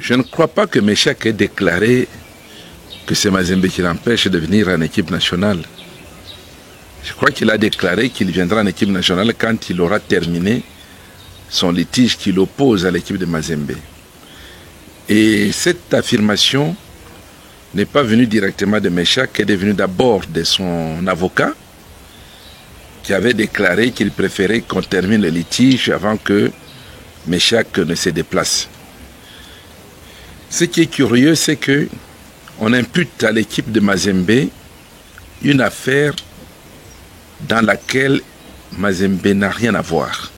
Je ne crois pas que Meshak ait déclaré que c'est Mazembe qui l'empêche de venir en équipe nationale. Je crois qu'il a déclaré qu'il viendra en équipe nationale quand il aura terminé son litige qui l'oppose à l'équipe de Mazembe. Et cette affirmation n'est pas venue directement de Meshak, elle est venue d'abord de son avocat qui avait déclaré qu'il préférait qu'on termine le litige avant que Meshak ne se déplace. Ce qui est curieux, c'est que on impute à l'équipe de Mazembe une affaire dans laquelle Mazembe n'a rien à voir.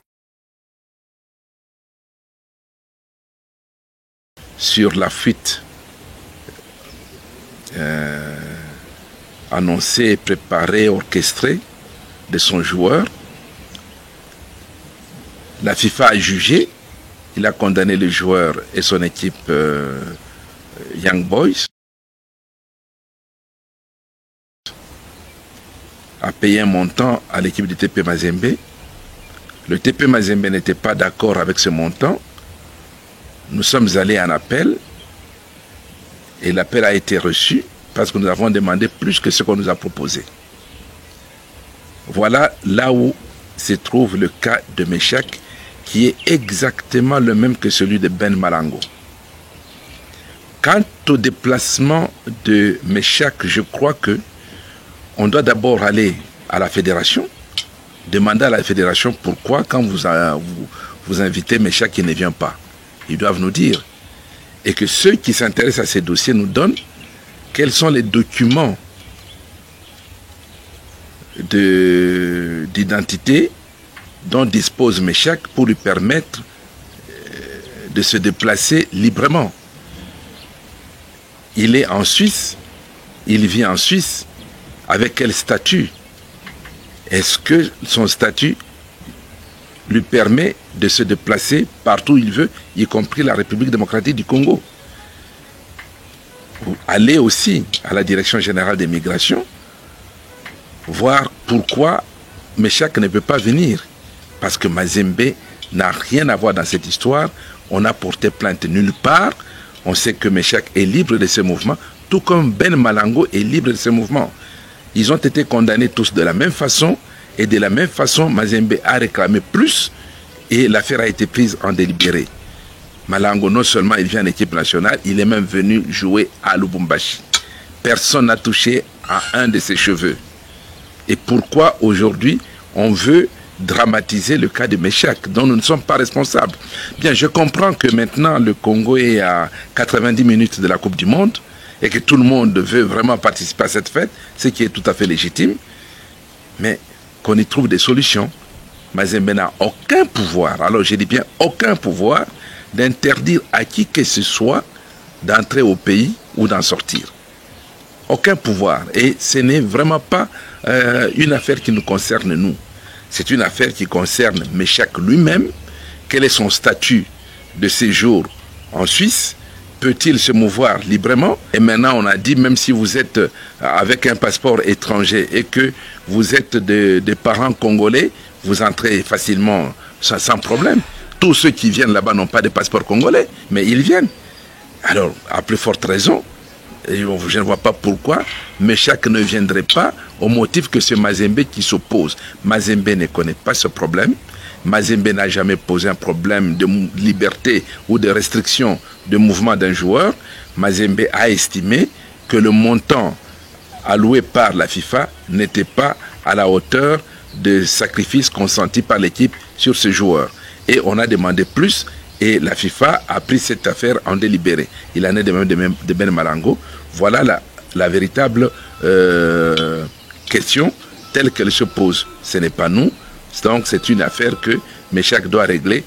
Sur la fuite annoncée, préparée, orchestrée de son joueur, la FIFA a jugé, il a condamné le joueur et son équipe Young Boys à payer un montant à l'équipe du TP Mazembe. Le TP Mazembe n'était pas d'accord avec ce montant. Nous sommes allés en appel et l'appel a été reçu parce que nous avons demandé plus que ce qu'on nous a proposé. Voilà là où se trouve le cas de Meshak, qui est exactement le même que celui de Ben Malango. Quant au déplacement de Meshak, je crois que on doit d'abord aller à la fédération, demander à la fédération pourquoi quand vous invitez Meshak, il ne vient pas. Ils doivent nous dire. Et que ceux qui s'intéressent à ces dossiers nous donnent quels sont les documents d'identité dont dispose Meshak pour lui permettre de se déplacer librement. Il est en Suisse, il vit en Suisse. Avec quel statut? Est-ce que son statut lui permet de se déplacer partout où il veut, y compris la République démocratique du Congo? Aller aussi à la Direction générale des migrations, voir pourquoi Meshak ne peut pas venir. Parce que Mazembe n'a rien à voir dans cette histoire. On a porté plainte nulle part. On sait que Meshak est libre de ses mouvements, tout comme Ben Malango est libre de ses mouvements. Ils ont été condamnés tous de la même façon, et de la même façon, Mazembe a réclamé plus, et l'affaire a été prise en délibéré. Malango, non seulement il vient en équipe nationale, il est même venu jouer à Lubumbashi. Personne n'a touché à un de ses cheveux. Et pourquoi aujourd'hui on veut dramatiser le cas de Meshak, dont nous ne sommes pas responsables? Bien, je comprends que maintenant le Congo est à 90 minutes de la Coupe du Monde, et que tout le monde veut vraiment participer à cette fête, ce qui est tout à fait légitime, mais qu'on y trouve des solutions. Mazembe n'a aucun pouvoir, alors je dis bien aucun pouvoir, d'interdire à qui que ce soit d'entrer au pays ou d'en sortir. Aucun pouvoir. Et ce n'est vraiment pas une affaire qui nous concerne nous. C'est une affaire qui concerne Meshak lui-même. Quel est son statut de séjour en Suisse? Peut-il se mouvoir librement? Et maintenant, on a dit, même si vous êtes avec un passeport étranger et que vous êtes des parents congolais, vous entrez facilement sans problème. Tous ceux qui viennent là-bas n'ont pas de passeport congolais, mais ils viennent. Alors, à plus forte raison, je ne vois pas pourquoi Meshak ne viendrait pas au motif que c'est Mazembe qui s'oppose. Mazembe ne connaît pas ce problème. Mazembe n'a jamais posé un problème de liberté ou de restriction de mouvement d'un joueur. Mazembe a estimé que le montant alloué par la FIFA n'était pas à la hauteur des sacrifices consentis par l'équipe sur ce joueur. Et on a demandé plus et la FIFA a pris cette affaire en délibéré. Il en est de même de Ben Malango. Voilà la véritable question telle qu'elle se pose. Ce n'est pas nous. Donc c'est une affaire que Meshak doit régler.